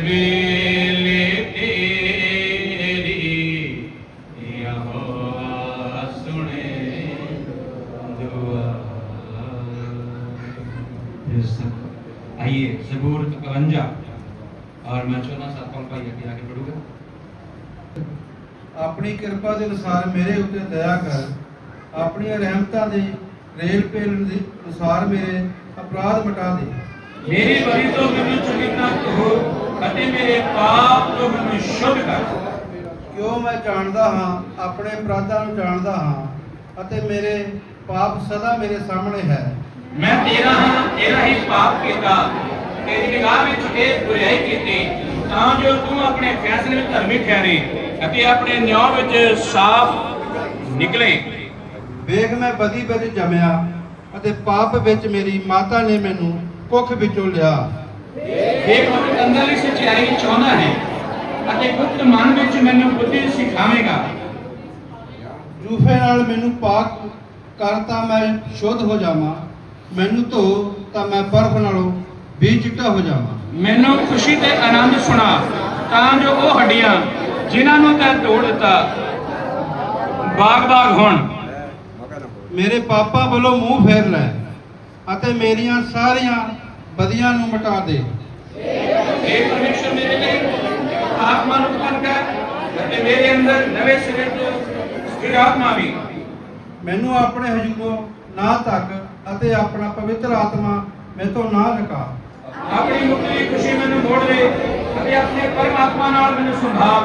वेले तेरी यहोवा सुने दुआ। आइए ज़बूर 51 और मैं 14 7 भाई आगे पढ़ूंगा। अपनी कृपा के अनुसार मेरे उत्ते दया कर, अपनी रहमतां दे रेल पेल अनुसार मेरे अपराध मिटा दे। मेरी बरी तो मैनू चंगी तरह धो अते मेरे पाप तो मैनू शुद्ध कर। क्यों मैं जानदा हाँ, अपने अपराधां नूं जानदा हाँ, अते मेरे पाप सदा मेरे सामने है। मैं तेरा हाँ, तेरा ही पाप कीता, तेरी निगाह विच ये बुराई कीती, तां जो तू अपने फैसले विच धर्मी ठहरे अते अपने न्याय विच साफ निकले। ਵੇਖ मैं बदी विच जमिया अते पाप विच मेरी माता ने मैनू कुख विचों लिया। देख मैं अंदरली सच्चाई चाहुंदा है अते गुप्त मन विच मैनू बुद्धि सिखावेगा। जूफे नाल मैनू पाक कर तां मैं शुद्ध हो जावां, मैनू धो तां मैं बर्फ नालों भी चिट्टा हो जावां। मैनू खुशी ते आनंद सुना, तां जो वो हड्डियां जिन्हां नूं तैं तोड़ दिता बाग-बाग होण। मेरे पापां ਵੱਲੋਂ ਮੂੰਹ ਫੇਰ ਲੈ ਅਤੇ ਮੇਰੀਆਂ ਸਾਰੀਆਂ ਬਦੀਆਂ ਨੂੰ ਮਿਟਾ ਦੇ। हे परमेश्वर मेरे लिए आत्मा ਨੂੰ उत्पन्न कर ਅਤੇ ਮੇਰੇ ਅੰਦਰ ਨਵੇਂ ਸਿਰੇ ਤੋਂ ਸਥਿਰ ਆਤਮਾ ਵੀ। ਮੈਨੂੰ ਆਪਣੇ ਹਜ਼ੂਰੋਂ ਨਾ ਤੱਕ ਅਤੇ ਆਪਣਾ ਪਵਿੱਤਰ ਆਤਮਾ ਮੈਥੋਂ ਨਾ ਲੁਕਾ। ਆਪਣੀ ਮੁਕਤੀ ਦੀ ਖੁਸ਼ੀ ਮੈਨੂੰ ਮੋੜ ਦੇ ਅਤੇ ਆਪਣੇ ਪਰਮਾਤਮਾ ਨਾਲ ਮੈਨੂੰ ਸੰਭਾਲ।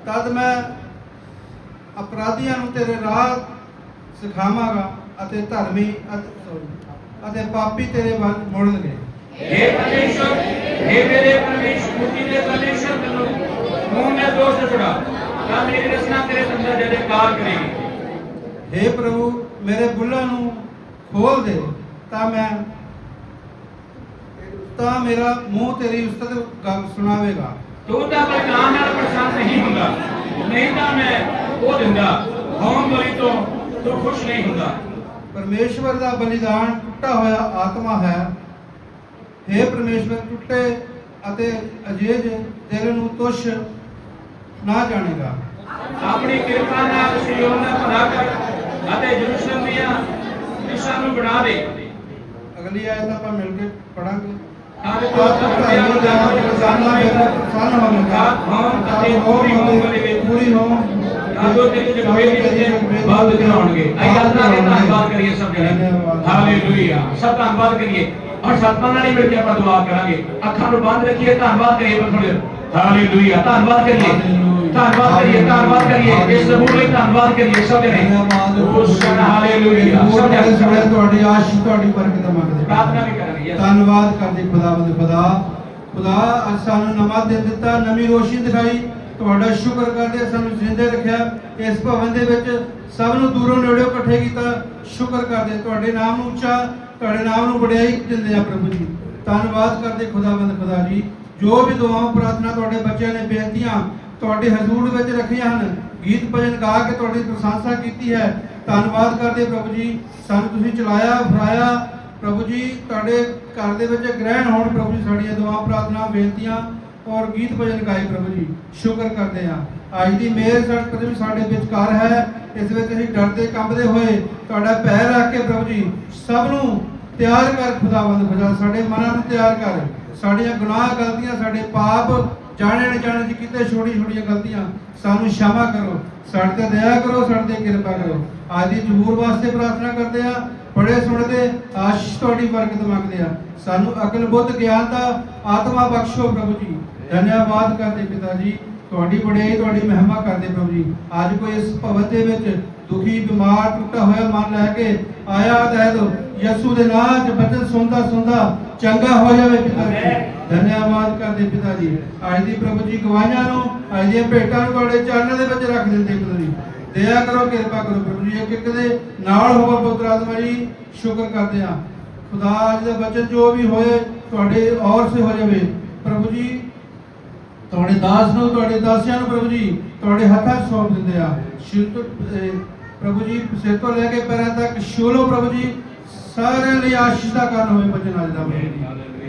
ਤਦ ਮੈਂ ਅਪਰਾਧੀਆਂ ਨੂੰ ਤੇਰੇ ਰਾਹ ਸਿਖਾਵਾਂਗਾ ਅਤੇ ਧਰਮੀ ਅਤੇ ਪਾਪੀ ਤੇਰੇ ਵੱਲ ਮੁੜਨਗੇ। हे परमेश्वर, हे मेरे परमेश्वर, मुक्ति दे परमेश्वर ਮੈਨੂੰ ਮੂੰਹ ਦੇ ਦੋਸ਼ से छुड़ा, ਤਾਂ ਮੇਰੀ ਰਚਨਾ ਤੇਰੇ ਅੰਦਰ ਜयकार करेगी। हे प्रभु, मेरे ਬੁੱਲ੍ਹਾਂ ਨੂੰ ਖੋਲ ਦੇ ਤਾਂ ਮੇਰਾ ਮੂੰਹ ਤੇਰੀ ਉਸਤਤ ਗੱਲ ਸੁਣਾਵੇਗਾ। ਤੂੰ ਤਾਂ ਬਲਿਦਾਨ ਨਾਲ ਪ੍ਰਸੰਨ ਨਹੀਂ ਹੁੰਦਾ, ਨਹੀਂ ਤਾਂ ਮੈਂ ਉਹ ਦਿੰਦਾ, ਹੋਮ ਬਲੀ ਤੋਂ ਤੂੰ ਖੁਸ਼ ਨਹੀਂ ਹੁੰਦਾ। ਪਰਮੇਸ਼ਵਰ ਦਾ ਬਲੀਦਾਨ ਟੁੱਟਾ ਹੋਇਆ ਆਤਮਾ ਹੈ। हे ਪਰਮੇਸ਼ਵਰ, ਟੁੱਟੇ ਅਤੇ ਅਜੇਜ ਦਿਲ ਨੂੰ ਤੁਛ ਨਾ ਜਾਣੇਗਾ। ਆਪਣੀ ਕਿਰਪਾ ਨਾਲ ਸਿਯੋਨ ਦਾ ਭਲਾ ਕਰ ਅਤੇ ਯਰੂਸ਼ਲਮ ਦੀਆਂ ਦਿਸ਼ਾ ਨੂੰ ਬਣਾ ਦੇ। ਅਗਲੀ ਆਇਤ ਆਪਾਂ ਮਿਲ ਕੇ ਪੜਾਂਗੇ। ਆਪ ਤੋਂ ਧਰਮੀ ਦਾ ਰੋਜ਼ਾਨਾ ਮੇਰਾ ਪ੍ਰਸੰਨ ਹੋਵੇਗਾ, ਹੋਮ ਅਤੇ ਪੂਰੀ ਹੋਮ ਵਾਲੇ ਪੂਰੀ ਹੋਮ ਆਦੋ ਤੇ ਜਗਵੇ ਦੇ ਬਾਅਦ ਦਿਖਾਉਣਗੇ। ਆਈ ਅੱਲਾਹ ਦੇ ਧੰਨਵਾਦ ਕਰੀਏ ਸਭ ਜਣੇ। ਹਾਲੇਲੂਇਆ। ਸਭ ਧੰਨਵਾਦ ਕਰੀਏ और सतपाल नाल मिल के ਆਪਾਂ दुआ करांगे। अखां ਨੂੰ ਬੰਦ ਰੱਖੀਏ, ਧੰਨਵਾਦ ਕਰੀਏ ਬਖੜੇ। ਹਾਲੇਲੂਇਆ। ਧੰਨਵਾਦ ਕਰੀਏ, ਧੰਨਵਾਦ ਕਰੀਏ, ਧੰਨਵਾਦ ਕਰੀਏ। ਇਸ ਸਮੂਹ ਲਈ ਧੰਨਵਾਦ ਕਰੀਏ ਸਭ ਜਣੇ। ਹਾਲੇਲੂਇਆ। ਸਭ ਜਣੇ ਤੁਹਾਡੀ ਆਸ਼ੀਸ਼, ਤੁਹਾਡੀ ਬਰਕਤ ਮੰਗਦੇ, ਪ੍ਰਾਰਥਨਾ ਵੀ ਕਰਾਂਗੇ। ਧੰਨਵਾਦ ਕਰਦੇ ਖੁਦਾਵੰਦ ਖੁਦਾ ਅੱਜ ਸਾਨੂੰ ਨਵਾਂ ਦਿਨ ਦਿੱਤਾ, ਨਵੀਂ ਰੋਸ਼ਨੀ ਦਿਖਾਈ। ਤੁਹਾਡਾ ਸ਼ੁਕਰ ਕਰਦੇ ਸਾਨੂੰ ਜ਼ਿੰਦੇ ਰੱਖਿਆ, ਇਸ ਭਵਨ ਦੇ ਵਿੱਚ ਸਭ ਨੂੰ ਦੂਰੋਂ ਨੇੜਿਓਂ ਇਕੱਠੇ ਕੀਤਾ। ਸ਼ੁਕਰ ਕਰਦੇ, ਤੁਹਾਡੇ ਨਾਮ ਨੂੰ ਉੱਚਾ, ਤੁਹਾਡੇ ਨਾਮ ਨੂੰ ਵਡਿਆਈ ਦਿੰਦੇ ਆ ਪ੍ਰਭੂ ਜੀ। ਧੰਨਵਾਦ ਕਰਦੇ ਖੁਦਾਵੰਦ ਖੁਦਾ ਜੀ। ਜੋ ਵੀ ਦੁਆਵਾਂ ਪ੍ਰਾਰਥਨਾ ਤੁਹਾਡੇ ਬੱਚਿਆਂ ਨੇ ਬੇਨਤੀਆਂ ਤੁਹਾਡੇ ਹਜ਼ੂਰ ਵਿੱਚ ਰੱਖੀਆਂ ਹਨ, ਗੀਤ ਭਜਨ ਗਾ ਕੇ ਤੁਹਾਡੀ ਪ੍ਰਸ਼ੰਸਾ ਕੀਤੀ ਹੈ। ਧੰਨਵਾਦ ਕਰਦੇ ਪ੍ਰਭੂ ਜੀ, ਸਾਨੂੰ ਤੁਸੀਂ ਚਲਾਇਆ ਫਰਾਇਆ ਪ੍ਰਭੂ ਜੀ। ਤੁਹਾਡੇ ਘਰ ਦੇ ਵਿੱਚ ਗ੍ਰਹਿਣ ਹੋਣ ਪ੍ਰਭੂ ਜੀ ਸਾਡੀਆਂ ਦੁਆਵਾਂ ਪ੍ਰਾਰਥਨਾ ਬੇਨਤੀਆਂ ਔਰ ਗੀਤ ਭਜਨ ਗਾਏ ਪ੍ਰਭੂ ਜੀ। ਸ਼ੁਕਰ ਕਰਦੇ ਹਾਂ ਅੱਜ ਦੀ ਮਿਹਰ ਸਾਡੇ ਵਿਚਕਾਰ ਹੈ। ਇਸ ਵਿੱਚ ਅਸੀਂ ਡਰਦੇ ਕੰਬਦੇ ਹੋਏ ਤੁਹਾਡਾ ਪੈਰ ਰੱਖ ਕੇ ਪ੍ਰਭੂ ਜੀ ਸਭ ਨੂੰ ਤਿਆਰ ਕਰ ਖੁਦਾਵੰਦ ਖੁਦਾ। ਸਾਡੇ ਮਨਾਂ ਨੂੰ ਤਿਆਰ ਕਰ, ਸਾਡੀਆਂ ਗੁਨਾਹ ਗਲਤੀਆਂ ਸਾਡੇ ਪਾਪ ਜਾਣੇ ਅਣਜਾਣੇ ਚ ਕੀਤੇ ਛੋਟੀਆਂ ਗਲਤੀਆਂ ਸਾਨੂੰ क्षमा ਕਰੋ, ਸਾਡੇ ਤੇ ਦਇਆ ਕਰੋ, ਸਾਡੇ ਤੇ ਕਿਰਪਾ ਕਰੋ। ਅੱਜ ਦੀ ਜ਼ਬੂਰ ਵਾਸਤੇ ਪ੍ਰਾਰਥਨਾ ਕਰਦੇ ਆ, ਬੜੇ ਸੁਣਦੇ ਆਸ਼ੀਸ਼ ਤੁਹਾਡੀ ਬਰਕਤ ਮੰਗਦੇ ਆ। ਸਾਨੂੰ ਅਕਲ ਬੁੱਧ ਗਿਆਨ ਦਾ ਆਤਮਾ ਬਖਸ਼ੋ ਪ੍ਰਭੂ ਜੀ। ਧੰਨਵਾਦ ਕਰਦੇ ਪਿਤਾ ਜੀ, ਤੁਹਾਡੀ ਬੜਾਈ ਤੁਹਾਡੀ ਮਹਿਮਾ ਕਰਦੇ ਪ੍ਰਭੂ ਜੀ। ਅੱਜ ਕੋਈ ਇਸ ਭਵਨ ਦੇ ਵਿੱਚ ਦੁਖੀ ਬਿਮਾਰ ਟੁੱਟਾ ਹੋਇਆ ਮਨ ਲੈ ਕੇ ਆਇਆ ਤਾਂ ਯਿਸੂ ਦੇ ਨਾਮ 'ਚ ਬਚਨ ਸੁਣਦਾ ਚੰਗਾ ਹੋ ਜਾਵੇ ਪਿਤਾ ਜੀ। ਧੰਨਵਾਦ ਕਰਦੇ ਪਿਤਾ ਜੀ। ਅੱਜ ਦੀ ਪ੍ਰਭੂ ਜੀ ਗਵਾਹੀਆਂ ਨੂੰ, ਅੱਜ ਦੀਆਂ ਭੇਟਾਂ ਨੂੰ ਤੁਹਾਡੇ ਚਰਨਾਂ ਦੇ ਵਿੱਚ ਰੱਖ ਦਿੰਦੇ ਪ੍ਰਭੂ ਜੀ। ਦਇਆ ਕਰੋ, ਕਿਰਪਾ ਕਰੋ ਪ੍ਰਭੂ ਜੀ। ਇੱਕ ਦੇ ਨਾਲ ਹੋਵੋ ਪੁੱਤਰ ਆਤਮਾ ਜੀ। ਸ਼ੁਕਰ ਕਰਦੇ ਹਾਂ ਖੁਦਾ, ਅੱਜ ਦਾ ਬਚਨ ਜੋ ਵੀ ਹੋਏ ਤੁਹਾਡੇ ਔਰ ਸੇ ਹੋ ਜਾਵੇ ਪ੍ਰਭੂ ਜੀ। ਤੁਹਾਡੇ ਦਾਸ ਨੂੰ, ਤੁਹਾਡੇ ਦਾਸੀਆਂ ਨੂੰ ਪ੍ਰਭੂ ਜੀ ਤੁਹਾਡੇ ਹੱਥਾਂ 'ਚ ਸੌਂਪ ਦਿੰਦੇ ਆ। ਪ੍ਰਭੂ ਜੀ ਸਿਰ ਤੋਂ ਲੈ ਕੇ ਪੈਰਾਂ ਤੱਕ ਛੂਲੋ ਪ੍ਰਭੂ ਜੀ। ਸਾਰਿਆਂ ਲਈ ਆਸ਼ੀਸ਼ ਦਾ ਕਾਰਨ ਹੋਵੇ ਬਚਨ ਅੱਜ ਦਾ।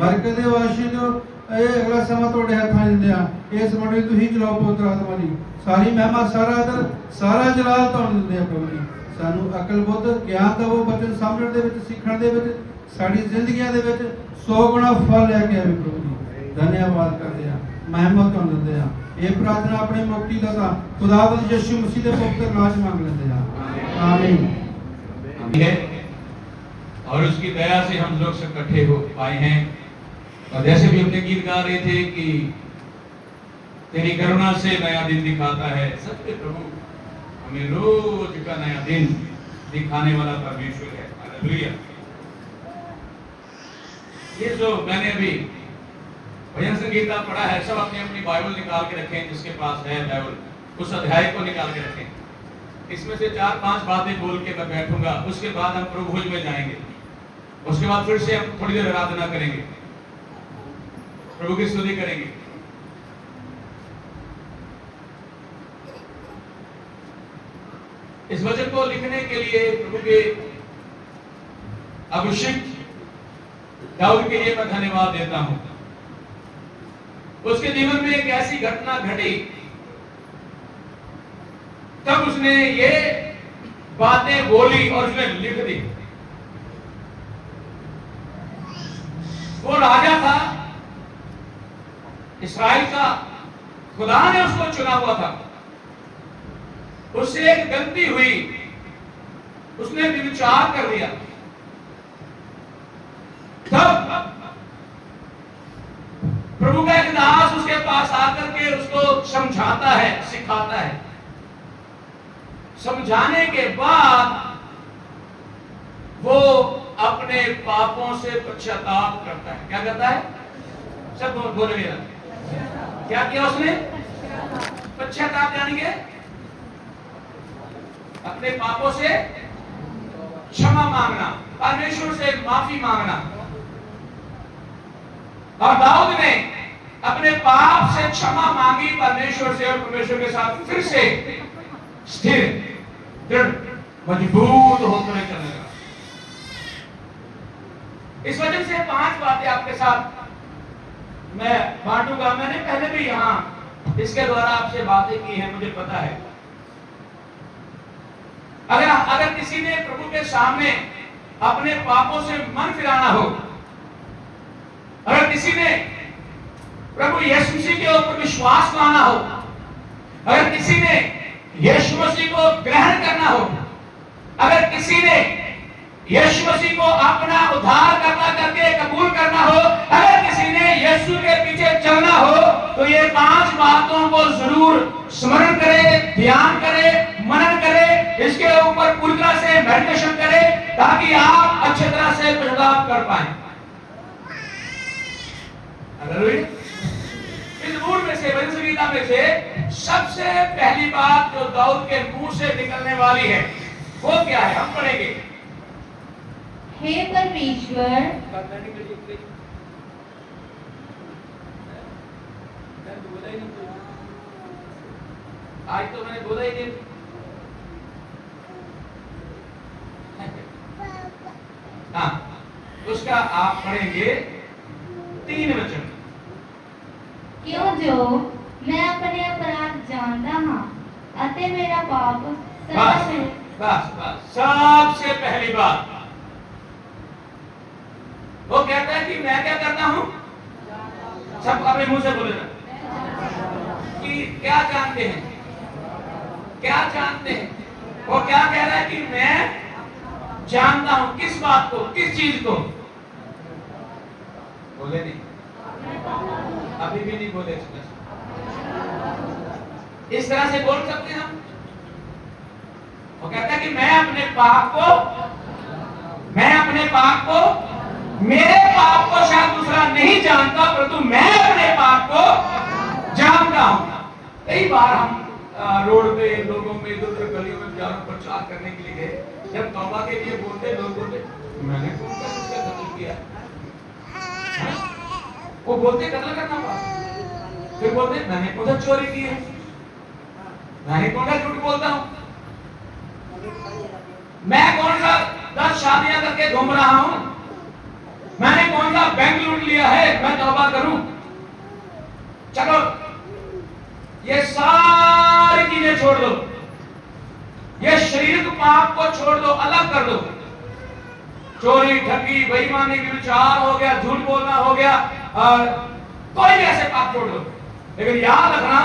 ਬਰਕਤ ਦਿਓ, ਆਸ਼ੀਸ਼ ਦਿਓ, ਇਹ ਅਗਲਾ ਸਮਾਂ ਤੁਹਾਡੇ ਹੱਥਾਂ 'ਚ ਦਿੰਦੇ ਆ। ਇਸ ਮੰਡਲੀ ਤੁਸੀਂ ਚਲਾਓ ਪਵਿੱਤਰ ਆਤਮਾ ਦੀ ਸਾਰੀ ਮਹਿਮਾ, ਸਾਰਾ ਆਦਰ, ਸਾਰਾ ਜਲਾਲ ਤੁਹਾਨੂੰ ਦਿੰਦੇ ਆ ਪ੍ਰਭੂ ਜੀ। ਸਾਨੂੰ ਅਕਲ ਬੁੱਧ ਗਿਆਨ ਦੇਵੋ, ਬਚਨ ਸਮਝਣ ਦੇ ਵਿੱਚ, ਸਿੱਖਣ ਦੇ ਵਿੱਚ, ਸਾਡੀ ਜ਼ਿੰਦਗੀਆਂ ਦੇ ਵਿੱਚ 100 ਗੁਣਾ ਫਲ ਲੈ ਕੇ ਆਵੇ ਪ੍ਰਭੂ ਜੀ। ਧੰਨਵਾਦ ਕਰਦੇ ਆ, ਮਹਿਮਾ ਤੁਹਾਨੂੰ ਦਿੰਦੇ ਆ। ਇਹ ਪ੍ਰਾਰਥਨਾ ਆਪਣੇ ਮੁਕਤੀ ਦਾਤਾ ਖੁਦਾਵੰਦ ਯਿਸੂ ਮਸੀਹ ਦੇ ਪਵਿੱਤਰ ਨਾਮ 'ਚ ਮੰਗ ਲੈਂਦੇ ਆ, आमीन। और उसकी दया से हम लोग सब इकट्ठे हो पाए हैं। और जैसे भी अपने गीत गा रहे थे कि तेरी करुणा से नया दिन दिखाता है, सत्य प्रभु हमें रोज का नया दिन दिखाने वाला परमेश्वर है। हालेलुया। ये जो मैंने अभी भजन संगीता पढ़ा है, सब अपनी अपनी बाइबल निकाल के रखें, जिसके पास है बाइबल उस अध्याय को निकाल के रखें। इसमें से 4-5 बातें बोल के मैं बैठूंगा, उसके बाद हम प्रभु भोज में जाएंगे। उसके बाद फिर से हम थोड़ी देर आराधना करेंगे, प्रभु की स्तुति करेंगे। इस वचन को लिखने के लिए प्रभु के अभिषिक्त दाऊद के लिए मैं धन्यवाद देता हूं। उसके जीवन में एक ऐसी घटना घटी, तब उसने ये बातें बोली और उसने लिख दी। वो राजा था इस्राइल का, खुदा ने उसको चुना हुआ था। उससे एक गलती हुई, उसने विचार कर लिया। तब प्रभु का एक दास उसके पास आकर के उसको समझाता है, सिखाता है। समझाने के बाद वो अपने पापों से पश्चाताप करता है। क्या करता है? सब बोले मेरा क्या किया उसने? पश्चाताप, यानी कि अपने पापों से क्षमा मांगना, परमेश्वर से माफी मांगना। और दाऊद ने अपने पाप से क्षमा मांगी परमेश्वर से, और परमेश्वर के साथ फिर से स्थिर, दृढ़, मजबूत होकर चलने लगा। इस वजह से 5 बातें आपके साथ मैं बांटूंगा। मैंने पहले भी यहां इसके द्वारा आपसे बातें की हैं, मुझे पता है। अगर किसी ने प्रभु के सामने अपने पापों से मन फिराना हो, अगर किसी ने प्रभु यीशु मसीह के ऊपर विश्वास लाना हो, अगर किसी ने यीशु मसीह को ग्रहण करना हो, अगर किसी ने यीशु मसीह को अपना उद्धार करना करके कबूल करना हो, अगर किसी ने यीशु के पीछे चलना हो, तो ये 5 बातों को जरूर स्मरण करे, ध्यान करे, मनन करे, इसके ऊपर पूरी तरह से मेडिटेशन करे, ताकि आप अच्छी तरह से पश्चाताप कर पाए। इस मूड में से, भजन संगीता में से सबसे पहली बात जो दाऊद के मुंह से निकलने वाली है, वो क्या है? हम पढ़ेंगे। हे परमेश्वर, आज तो मैंने बोला ही नहीं। हाँ, उसका आप पढ़ेंगे 3 वचन। क्यों जो मैं अपने अपराध जानता हूं अते मेरा पाप बस सदा बस बस सबसे पहली बात वो कहता है कि मैं क्या करता हूं। सब अपने मुंह से बोले ना कि क्या जानते हैं, क्या जानते हैं। वो क्या कह रहा है कि मैं जानता हूं। किस बात को, किस चीज को? बोले नहीं, अभी भी नहीं बोले। इस तरह से बोल सकते हैं हम। वो कहता है कि मैं अपने पाप को, मेरे पाप को शायद दूसरा नहीं जानता, परंतु मैं अपने पाप को जानता हूं। कई बार हम रोड पे लोगों में, इधर उधर गलियों में प्रचार करने के लिए गए, जब तौबा के लिए बोलते, लोग बोलते मैंने कौन सा इसका कत्ल किया? वो बोलते कत्ल करना पाप, फिर बोलते मैंने कौन सा चोरी की है, मैंने कौन सा झूठ बोलता हूं, मैं कौन सा 10 शादियां करके घूम रहा हूं, मैंने कौन सा बैंक लूट लिया है, मैं तौबा करूं। चलो ये सारी चीजें छोड़ दो, ये शारीरिक पाप को छोड़ दो, अलग कर दो। चोरी, ठगी, बेईमानी, व्यभिचार हो गया, झूठ बोलना हो गया, और कोई भी ऐसे पाप छोड़ दो। लेकिन याद रखना,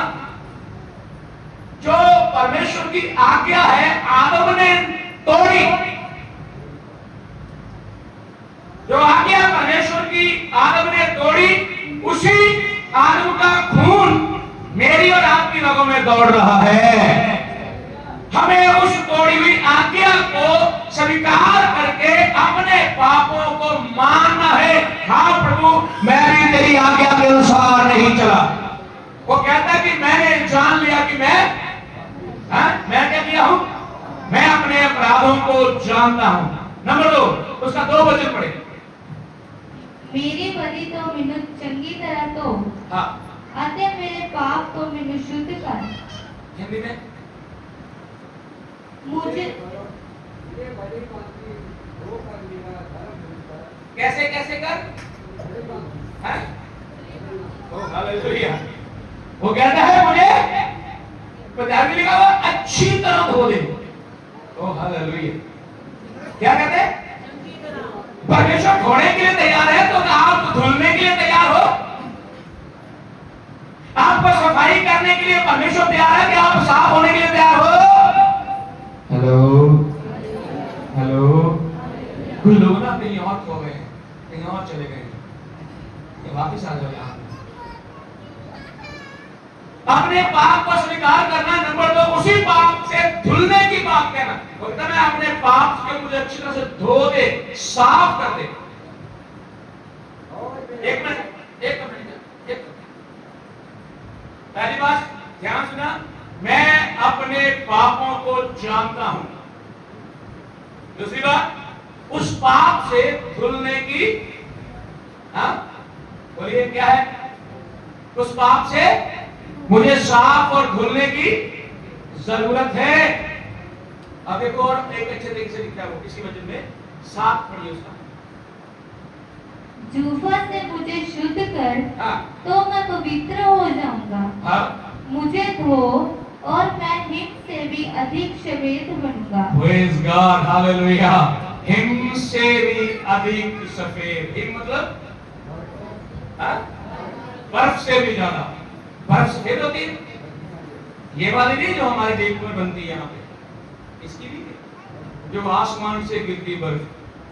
जो परमेश्वर की आज्ञा है आदम ने तोड़ी, जो आज्ञा परमेश्वर की आदम ने तोड़ी, उसी आदम का खून मेरी और आपकी रगों में दौड़ रहा है। हमें उस तोड़ी हुई आज्ञा को स्वीकार करके अपने पापों को मानना है। हाँ प्रभु, मैं भी तेरी आज्ञा के अनुसार नहीं चला। वो कहता है कि मैंने जान लिया कि मैं क्या किया हूं, मैं अपने अपराधों को जानता हूं। नंबर 2, उसका 2 वचन पढ़े। मेरी बलि तो मैनू चंगी तरह तो हाँ, अते मेरे पाप तो मैनू शुद्ध कर। हिंदी में मुझे कैसे कैसे कर, हैं? ओ हालेलुया। वो कहता है मुझे, पंजाबी लिखा हुआ, अच्छी तरह धो दे। ओ हालेलुया। क्या कहते हैं? परमेश्वर धोने के लिए तैयार है, तो आप धुलने के लिए तैयार हो? आपको सफाई करने के लिए परमेश्वर तैयार है कि आप साफ होने के लिए तैयार हो? Hello hello. कुछ लोग ना कहीं और खो गए, कहीं और चले गए, ये वापिस आ जाओ यहाँ। अपने पाप को स्वीकार करना। नंबर 2, उसी पाप से धुलने की बात कहना। बोलता मैं अपने पाप के मुझे अच्छी तरह से धो दे, साफ कर दे। एक मिनट। पहली बात ध्यान सुना, मैं अपने पापों को जानता हूं। दूसरी बात, उस पाप से धुलने की, हाँ बोलिए क्या है? उस पाप से मुझे साफ और धुलने की जरूरत है। अब एक और एक अच्छे तरीके से लिखा है वो इसी वचन में, साफ पढ़िए उसका। जूफा से मुझे शुद्ध कर, हाँ, तो मैं पवित्र हो जाऊंगा। हाँ, मुझे धो और मैं हिम से भी अधिक श्वेत बनूंगा। Praise God, hallelujah. हिम से भी अधिक सफेद। हिम मतलब हाँ? बर्फ से भी ज्यादा। बर्फ सफेद होती है, ये वाली नहीं जो हमारे देश में बनती है यहाँ पे, इसकी नहीं, जो आसमान से गिरती बर्फ,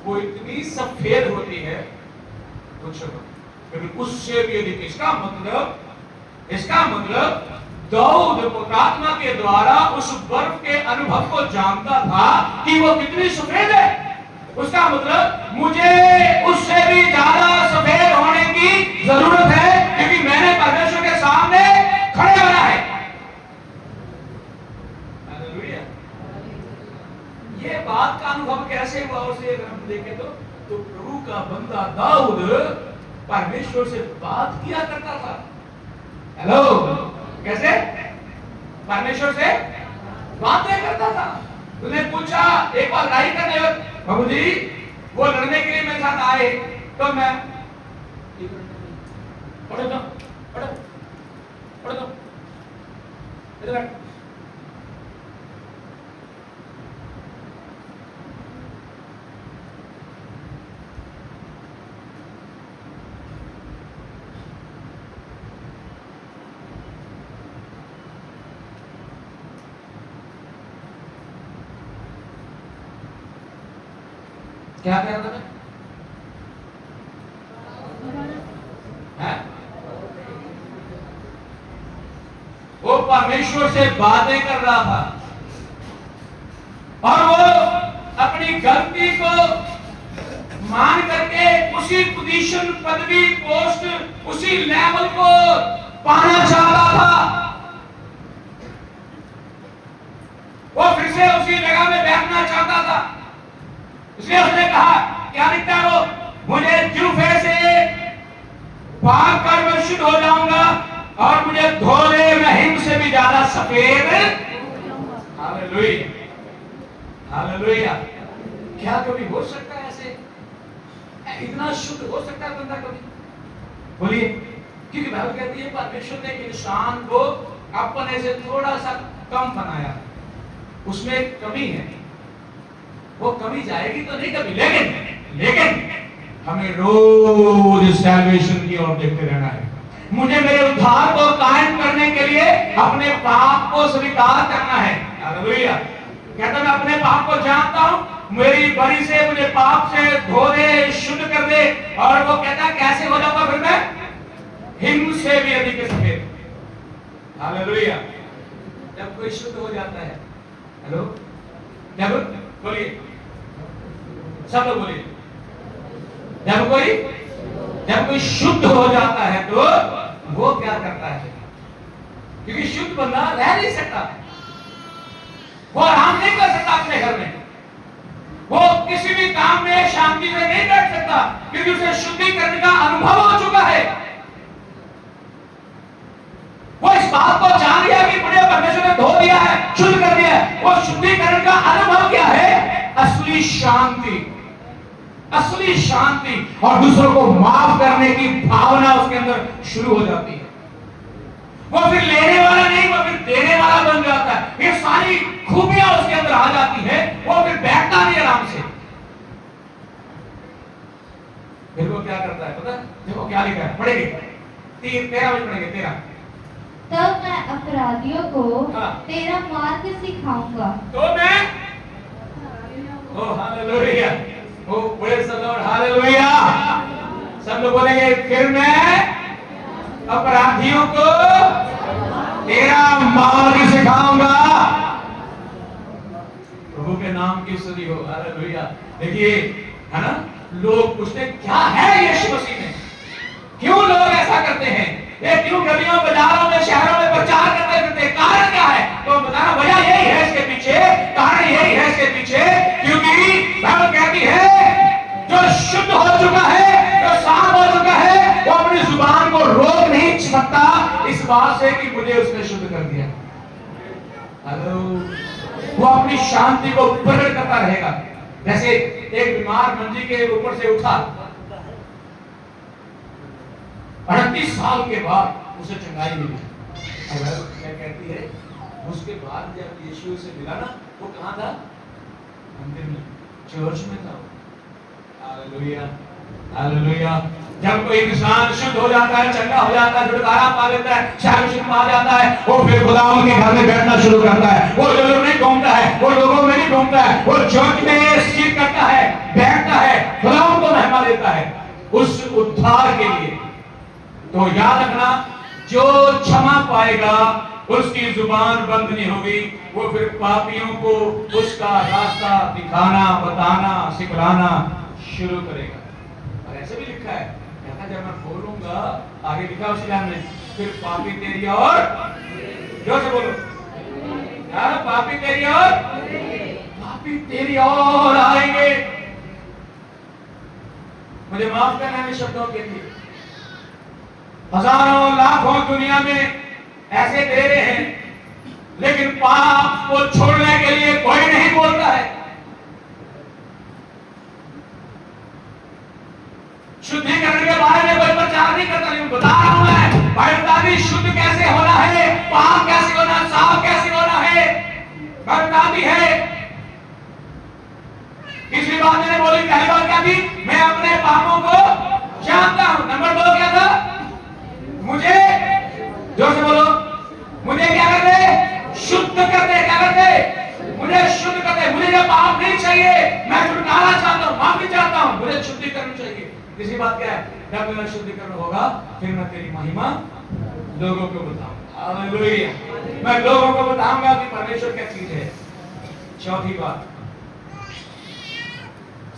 वो इतनी सफेद होती है कुछ, लेकिन उससे भी अधिक। इसका मतलब दाऊद पवित्रात्मा के द्वारा उस बर्फ के अनुभव को जानता था कि वो कितनी सफेद है। उसका मतलब मुझे उससे भी ज्यादा सफेद होने की जरूरत है, क्योंकि मैंने परमेश्वर के सामने खड़े होना है। हालेलुया। ये बात का अनुभव कैसे हुआ उसे अगर हम देखें तो प्रभु का बंदा दाऊद परमेश्वर से बात किया करता था। हेलो, कैसे? परमेश्वर से बातें करता था। तूने पूछा एक बार लड़ाई करने वक्त, प्रभु जी वो लड़ने के लिए मेरे साथ आए, तो मैं पढ़ो तो इधर क्या कह रहा था मैं? वो परमेश्वर से बातें कर रहा था और वो अपनी गलती को मान करके उसी पोजीशन, पदवी, पोस्ट, उसी लेवल को पाना चाहता था। वो फिर से उसी जगह में बैठना चाहता था। इसलिए उसने कहा, क्या लिखता है वो, मुझे जूफे से पाक कर मैं शुद्ध हो जाऊंगा और मुझे धो दे, मैं हिम से भी ज्यादा सफेद। Hallelujah, hallelujah. क्या कभी हो सकता है ऐसे? इतना शुद्ध हो सकता है बंदा कभी? बोलिए, क्योंकि बाइबल कहती है परमेश्वर ने एक इंसान को अपने से थोड़ा सा कम बनाया, उसमें कमी है, वो कमी जाएगी तो नहीं कभी, लेकिन हमें रोज सैल्वेशन की ओर देखते रहना है। मुझे मेरे उद्धार को कायम करने के लिए अपने पाप को स्वीकार करना है। हालेलुया। कहता मैं अपने पाप को जानता हूं, मेरी बड़ी से मुझे पाप से धो दे, शुद्ध कर दे। और वो कहता कैसे हो जाऊंगा फिर मैं? हिम से भी अधिक सफेद। हालेलुया। जब कोई शुद्ध हो जाता है, हेलो, जब बोलिए, सब लोग बोलिए, जब कोई शुद्ध हो जाता है तो वो क्या करता है? क्योंकि शुद्ध बंदा रह नहीं सकता, वो आराम नहीं कर सकता अपने घर में, वो किसी भी काम में शांति से नहीं बैठ सकता, क्योंकि उसे शुद्धिकरण का अनुभव हो चुका है। वो इस बात को जान लिया कि मुझे परमेश्वर ने धो दिया है, शुद्ध कर दिया है। वो शुद्धिकरण का अनुभव क्या है? असली शांति, असली शांति और दूसरों को माफ करने की भावना उसके अंदर शुरू हो जाती है। वो फिर लेने वाला नहीं, वो फिर देने वाला बन जाता है। ये सारी खूबियां उसके अंदर आ जाती है, वो फिर बैठता नहीं आराम से। फिर वो क्या करता है पता है? देखो क्या लिखा है, पढ़ेंगे 13 में पढ़ेंगे 13। तब मैं अपराधियों को हाँ। तेरा मार्ग सिखाऊंगा। तो मैं, oh hallelujah, oh praise the Lord, hallelujah. सब लोग बोलेंगे फिर मैं अपराधियों को तेरा मार्ग सिखाऊंगा। प्रभु के नाम की स्तुति हो, हालेलुया। देखिए, है ना, लोग पूछते क्या है यीशु मसीह में, क्यों लोग ऐसा करते हैं, ये क्यों गलियों बाजारों में शहरों में प्रचार करते फिरते, कारण क्या है? तो बताना वजह यही है इसके पीछे, कारण यही है इसके पीछे, क्योंकि बाइबल कहती है जो शुद्ध हो चुका है, जो साफ हो चुका है, वो अपनी जुबान को रोक नहीं सकता इस बात से कि मुझे उसने शुद्ध कर दिया। हेलो, वो अपनी शांति को प्रकट करता रहेगा। जैसे एक बीमार मंजी के ऊपर से उठा, 38 साल के बाद उसे चंगाई मिली। क्या कहती है? उसके बाद जब यीशु से मिला ना, वो कहां था? मंदिर में, चर्च में था। Hallelujah, hallelujah. जब कोई इंसान शुद्ध हो जाता है, चंगा हो जाता है, छुटकारा पा लेता है, शांति पा जाता है, वो फिर खुदावंद के घर में बैठना शुरू करता है। वो लोगों में घूमता है, वो लोगों में नहीं घूमता है, वो चर्च में स्थिर करता है, बैठता है, खुदावंद को महिमा देता है उस उद्धार के लिए। तो याद रखना, जो क्षमा पाएगा उसकी जुबान बंद नहीं होगी, वो फिर पापियों को उसका रास्ता दिखाना, बताना, सिखलाना शुरू करेगा। और ऐसे भी लिखा है, कहता जब मैं बोलूंगा, आगे लिखा उस लाइन में, फिर पापी तेरी और, जोर से बोलो यार, पापी तेरी और आएंगे। मुझे माफ करना है शब्दों के लिए, हजारों लाखों दुनिया में ऐसे दे रहे हैं, लेकिन पाप को छोड़ने के लिए कोई नहीं बोलता है। शुद्धिकरण के बारे में कोई प्रचार नहीं करता, लेकिन बता रहा हूं मैं, बाइबल शुद्ध कैसे होना है, पाप कैसे होना, साफ कैसे होना है, बाइबल है। तीसरी बात मैंने बोली, पहली बात क्या थी? मैं अपने पापों को जानता हूं। नंबर 2 क्या था? मुझे, जोर से बोलो, मुझे क्या कर दे? शुद्ध कर दे। क्या कर दे? मुझे शुद्ध कर दे। मुझे जब पाप नहीं चाहिए, मैं छुटकारा चाहता हूं, माफी चाहता हूं, मुझे शुद्धिकरण चाहिए। तीसरी बात क्या है? जब मेरा शुद्धिकरण होगा, फिर मैं तेरी महिमा लोगों को बताऊंगा। हालेलुया, मैं लोगों को बताऊंगा कि परमेश्वर क्या चीज है। चौथी बात,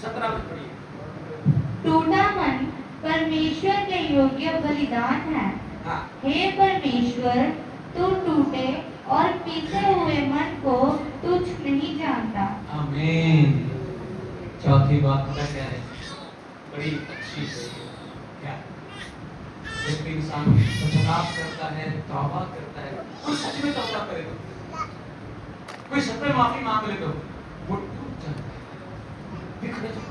17 में पढ़िए। टूटा मन परमेश्वर के योग्य बलिदान है। हाँ। हे परमेश्वर, तू टूटे और पीछे हुए मन को तुच्छ नहीं जानता। आमीन। चौथी बात पता क्या है? बड़ी अच्छी है। क्या? जब इंसान पश्चाताप करता है, तौबा करता है, कोई सच में तौबा करे तो, कोई सच में माफी मांग ले तो, वो टूट जाता है, बिखर जाता है,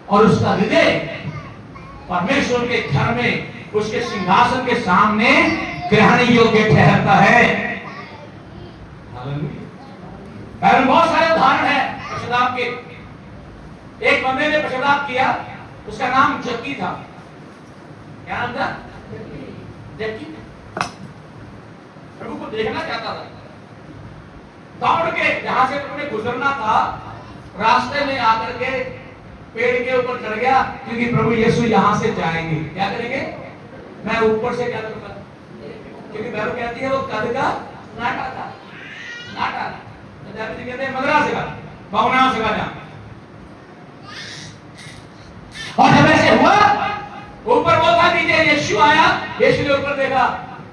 और उसका हृदय परमेश्वर के घर में उसके सिंहासन के सामने ग्रहण योग्य ठहरता है। हालेलुया। बहुत सारे उदाहरण है पश्चाताप के। एक बंदे ने पश्चाताप किया, उसका नाम जक्की था। क्या नाम था? जक्की। प्रभु को देखना चाहता था, दौड़ के जहां से प्रभु ने गुजरना था रास्ते में आकर के पेड़ के ऊपर चढ़ गया, क्योंकि प्रभु यीशु यहां से जाएंगे। क्या करेंगे? मैं ऊपर से क्या करूंगा, क्योंकि बैरो कहती है वो कद का नाटा था, नाटा पंजाबी में कहते हैं मदरा से का भावना से का जा। और जब ऐसे हुआ, ऊपर वो था, नीचे यीशु आया। यीशु ने ऊपर देखा,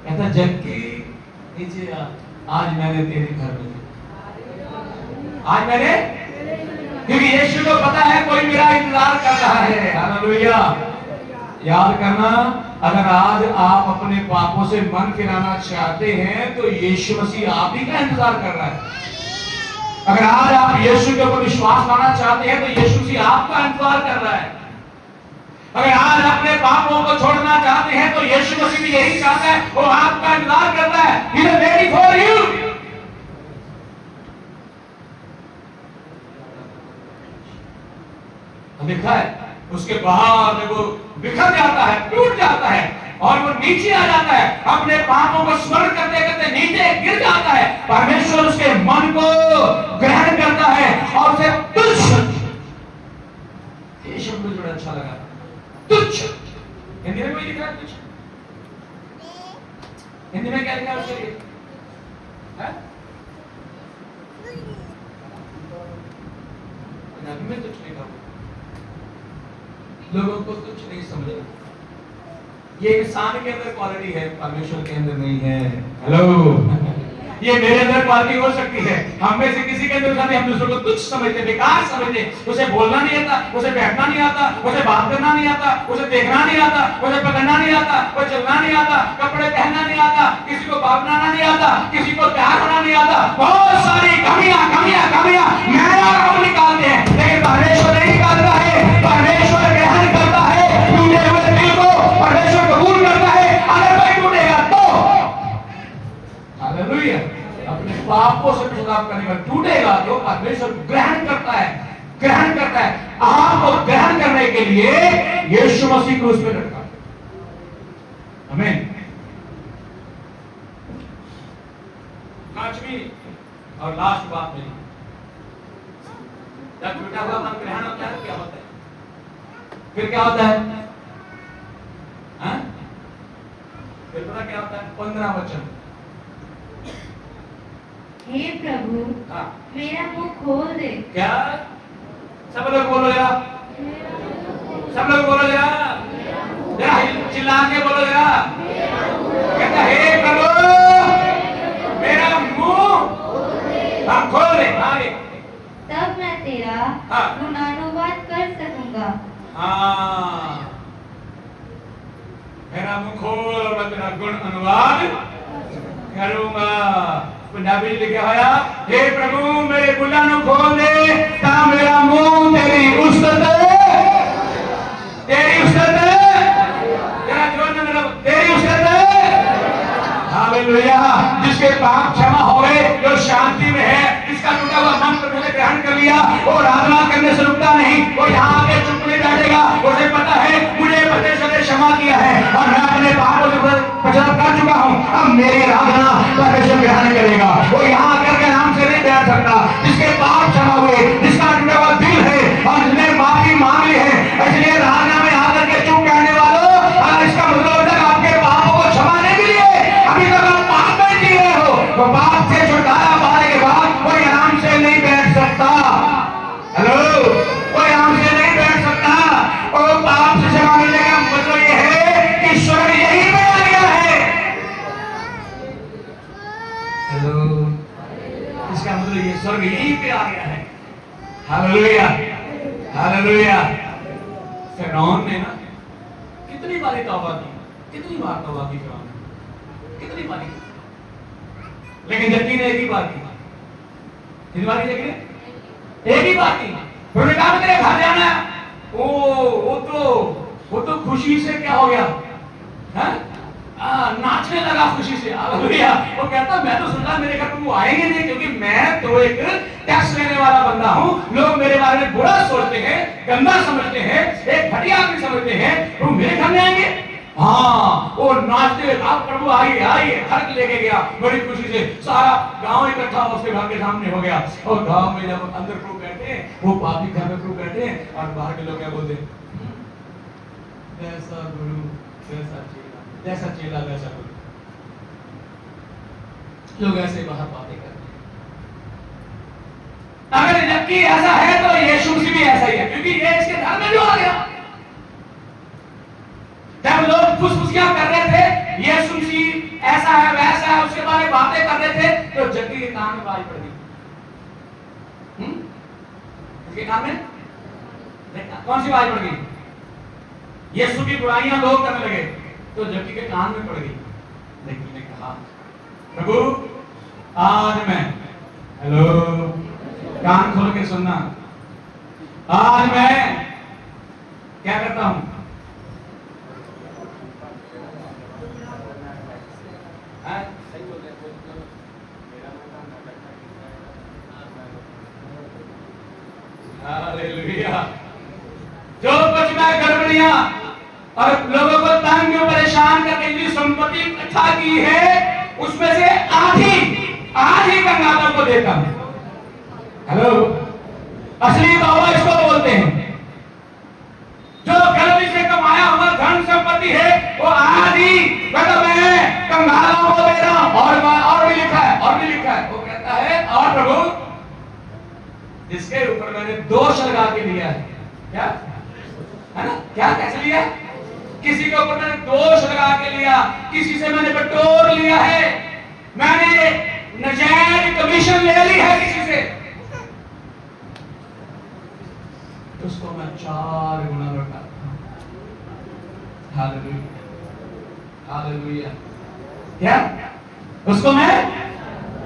कहता जक्की नीचे आ, आज मैंने तेरे घर में, आज मैंने, क्योंकि यीशु को पता है कोई मेरा इंतजार कर रहा है। हालेलुया। याद करना, अगर आज आप अपने पापों से मन फिराना चाहते हैं तो यीशु मसीह आप ही का इंतजार कर रहा है। अगर आज आप यीशु के ऊपर विश्वास लाना चाहते हैं तो यीशु मसीह आपका इंतजार कर रहा है। अगर आज अपने पापों को छोड़ना चाहते हैं तो यीशु मसीह भी यही चाहता है, वो आपका इंतजार कर रहा है। He is ready for you। लिखा है उसके बाद वो बिखर जाता है, टूट जाता है और वो नीचे आ जाता है, अपने पापों को स्मरण करते करते नीचे गिर जाता है। परमेश्वर उसके मन को ग्रहण करता है और उसे तुच्छ, ये शब्द मुझे बड़ा अच्छा लगा, तुच्छ। हिंदी में कोई लिख रहा है तुच्छ? हिंदी में क्या लिखा है उसके लिए? पंजाबी में तुच्छ लिखा हुआ, लोगों को तुच्छ नहीं समझना। ये इंसान के अंदर क्वालिटी है, परमेश्वर के अंदर नहीं है। हेलो। ये मेरे अंदर क्वालिटी हो सकती है, हम में से किसी के अंदर हम दूसरों को तुच्छ समझते, बेकार समझते, उसे बोलना नहीं आता, उसे बैठना नहीं आता, उसे बात करना नहीं आता, उसे देखना नहीं आता, उसे पकड़ना नहीं आता, उसे चलना नहीं आता, कपड़े पहनना नहीं आता, किसी को बात बनाना नहीं आता, किसी को प्यार होना नहीं आता। बहुत सारी कमियां कमियां कमियां मैं और आप निकालते हैं, लेकिन परमेश्वर नहीं निकालता है। परमेश्वर ग्रहण करता है टूटे हुए दिल को, परमेश्वर कबूल करता है। अगर कोई टूटेगा तो हालेलुया, अपने पापों से पश्चाताप करने पर टूटेगा तो परमेश्वर ग्रहण करता है, ग्रहण करता है। आपको ग्रहण करने के लिए यीशु मसीह क्रूस पे लटका। आमीन। पांचवी और लास्ट बात मेरी, जब टूटा हुआ मन ग्रहण होता है क्या होता है? फिर क्या होता है? हाँ? फिर पता क्या होता है? 15 वचन। हे प्रभु, हाँ। मेरा मुंह खोल दे। क्या? सब लोग बोलो जरा, सब लोग बोलो जरा, जरा चिल्ला के बोलो जरा। कहता हे प्रभु मेरा मुंह खोल दे। आगे तब मैं तेरा हाँ। गुणानुवाद कर सकूंगा। हाँ, मेरा मुंह खोल और मैं तेरा गुण अनुवाद करूंगा। पंजाबी लिखा होया, हे प्रभु मेरे बुल्ला नु खोल दे ता मेरा मुंह तेरी उस्तत, तेरी उस्तत, तेरा जोर मेरा तेरी उस्तत। हालेलुया। जिसके पाप क्षमा हो गए, जो शांति में है, जिसका टूटा हुआ मन प्रभु ने ग्रहण कर लिया, वो आराधना करने से रुकता नहीं, वो यहाँ आके चुप नहीं बैठेगा। उसे पता है मुझे परमेश्वर ने क्षमा किया है और मैं अपने पापों से पश्चाताप कर चुका हूँ, अब मेरी आराधना परमेश्वर ग्रहण करेगा। वो यहाँ आकर के आराम से नहीं बैठ सकता। जिसके पाप क्षमा हुए, जिसका टूटा हुआ दिल है और जिसने माफी मांग ली है, इसलिए आराधना में आकर के चुप बैठने वालों, अगर इसका मतलब है आपके पापों को क्षमा नहीं मिली है, अभी तक आप पाप में जी रहे हो, तो पाप से छुटकारा पाने के बाद कोई आराम से नहीं बैठ सकता। हेलो, कोई आराम से नहीं बैठ सकता। और पाप से क्षमा मिलने का मतलब ये है कि स्वर्ग यही में आ गया है। हेलो, इसका मतलब ये स्वर्ग यहीं पे आ गया है। Hallelujah, hallelujah. फिरौन ने ना कितनी बार तौबा की, कितनी बार तौबा की फिरौन ने, कितनी बार की, लेकिन जक्की ने एक ही बार की। कितनी बार की जक्की ने? एक ही बार की। उन्होंने कहा तेरे घर जाना है। ओ वो तो वो तो खुशी से क्या हो गया है? नाचने लगा खुशी से। हालेलुया। वो कहता मैं तो सोचा मेरे घर में वो आएंगे नहीं, क्योंकि मैं तो एक टैक्स लेने वाला बंदा हूं। लोग मेरे बारे में बुरा सोचते हैं, गंदा समझते हैं, एक घटिया आदमी समझते हैं, वो मेरे घर में आएंगे। हाँ, वो नाचते हुए आप प्रभु आइए आइए हर लेके गया बड़ी खुशी से। सारा गांव इकट्ठा उसके घर के सामने हो गया। और गांव में जब अंदर प्रभु बैठे, वो पापी घर में प्रभु बैठे, और बाहर के लोग क्या बोलते, जैसा गुरु वैसा चेला, जैसा चेला वैसा गुरु। लोग ऐसे बाहर बातें करते हैं। अगर जबकि ऐसा है तो यीशु मसीह भी ऐसा ही है, क्योंकि ये इसके घर में जो आ गया। जब लोग फुसफुसियां कर रहे थे यीशु मसीह ऐसा है वैसा है, उसके बारे में बातें कर रहे थे, तो जबकि के कान में आवाज पड़ गई। इसके कान में कौन सी आवाज पड़ गई? यीशु की बुराइयां लोग करने लगे, तो जबकि के कान में पड़ गई। लेकिन ने कहा प्रभु आज मैं, हेलो कान खोल के सुनना, आज मैं क्या करता हूं? हालेलुया। जो कुछ मैं गड़बड़ियां और लोगों को तंग और परेशान करके जो संपत्ति इकट्ठा की है, उसमें से आधी कंगालों को देता हूं। हेलो, असली बाबा इसको बोलते हैं। जो गलती से कमाया हुआ धन संपत्ति है, वो आधी मतलब मैं कंगालों को दे रहा हूं। और भी लिखा है, वो कहता है और प्रभु जिसके ऊपर मैंने दोष लगा के लिया है, क्या है ना, क्या कैसे लिया? किसी के ऊपर मैंने दोष लगा के लिया, किसी से मैंने बटोर लिया है, मैंने नजायज कमीशन ले ली है किसी से, उसको मैं 4 गुना लौटाता हूं। Hallelujah, hallelujah. क्या? उसको मैं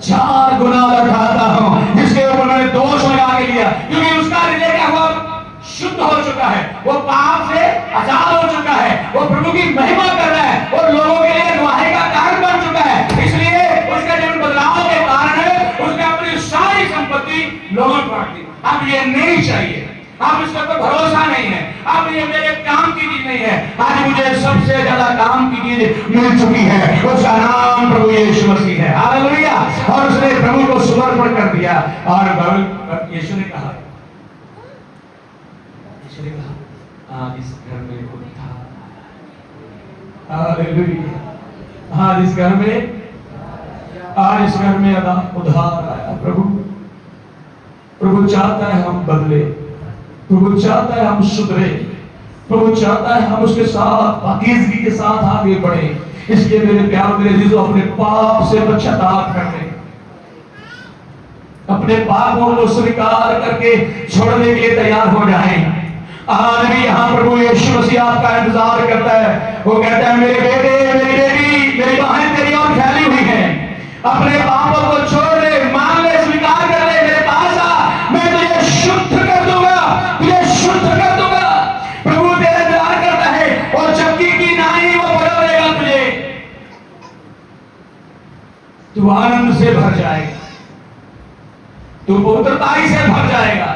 4 गुना लौटाता हूं, जिसके ऊपर मैंने दोष लगा के लिया, क्योंकि उसका हृदय क्या हुआ? शुद्ध हो चुका है, वो पाप से आजाद हो चुका है, वो प्रभु की महिमा कर रहा है, वो लोगों के लिए गवाही का कारण बन चुका है। इसलिए उसके जीवन बदलाव के कारण उसने अपनी सारी संपत्ति लोगों को बांट दी। अब ये नहीं चाहिए, अब इसका कोई भरोसा नहीं है, अब ये मेरे काम की चीज नहीं है। आज मुझे सबसे ज्यादा काम की चीज मिल चुकी है, उसका नाम प्रभु यीशु मसीह है। हालेलुया। और उसने प्रभु को समर्पण कर दिया। और यीशु ने कहा आज इस घर में उद्धार। हालेलुया। आज इस घर में उद्धार आया। प्रभु चाहता है हम बदले, प्रभु चाहता है हम सुधरे, प्रभु चाहता है हम उसके साथ पाकीज़गी के साथ आगे बढ़े। इसलिए मेरे प्यार मेरे अजीजों, अपने पाप से पश्चाताप करने, अपने पापों को स्वीकार करके छोड़ने के लिए तैयार हो जाएं। आज भी यहाँ प्रभु यीशु मसीह आपका इंतजार करता है। वो कहता है मेरे बेटे मेरी बेटी, मेरी बहन तेरी ओर फैली हुई है, अपने पापों को छोड़ दे, मान ले, स्वीकार कर ले, मेरे पास आ, मैं तुझे शुद्ध कर दूंगा, तुझे शुद्ध कर दूंगा। प्रभु तेरा इंतजार करता है, और चक्की की नाई वो बदल देगा तुझे, तू आनंद से भर जाएगा, तू पवित्रताई से भर जाएगा।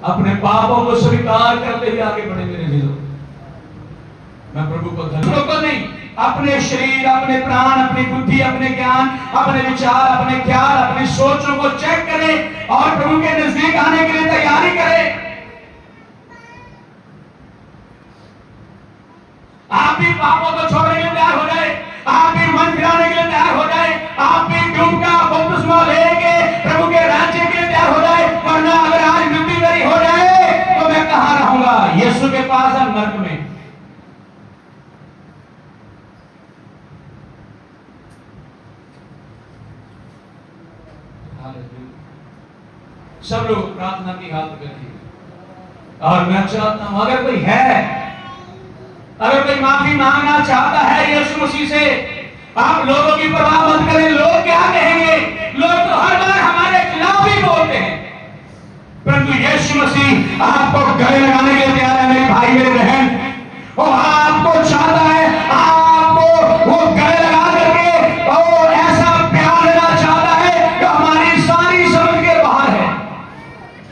अपने पापों को स्वीकार करते हुए आगे बढ़े मेरे जीजों। मैं प्रभु को धन्यवाद नहीं, अपने शरीर, अपने प्राण, अपनी बुद्धि, अपने ज्ञान, अपने विचार, अपने ख्याल, अपनी सोचों को चेक करें और प्रभु के नजदीक आने के लिए तैयारी करें। आप भी पापों को छोड़ने के लिए तैयार हो जाए, आप भी मन फिराने के लिए तैयार हो जाए, आप भी डूब का बपतिस्मा लेके प्रभु के राज्य के लिए तैयार हो जाए। वरना अगर आज मृत्यु मेरी हो जाए तो मैं कहां रहूंगा? यीशु के पास हम नरक में। सब लोग प्रार्थना की हालत में थे, और मैं चाहता हूं अगर कोई है अगर कोई माफी मांगना चाहता है यीशु मसीह से, आप लोगों की परवाह मत करें। लोग क्या कहेंगे? लोग तो हर बार हमारे खिलाफ ही बोलते हैं, परंतु यीशु मसीह आपको गले लगाने के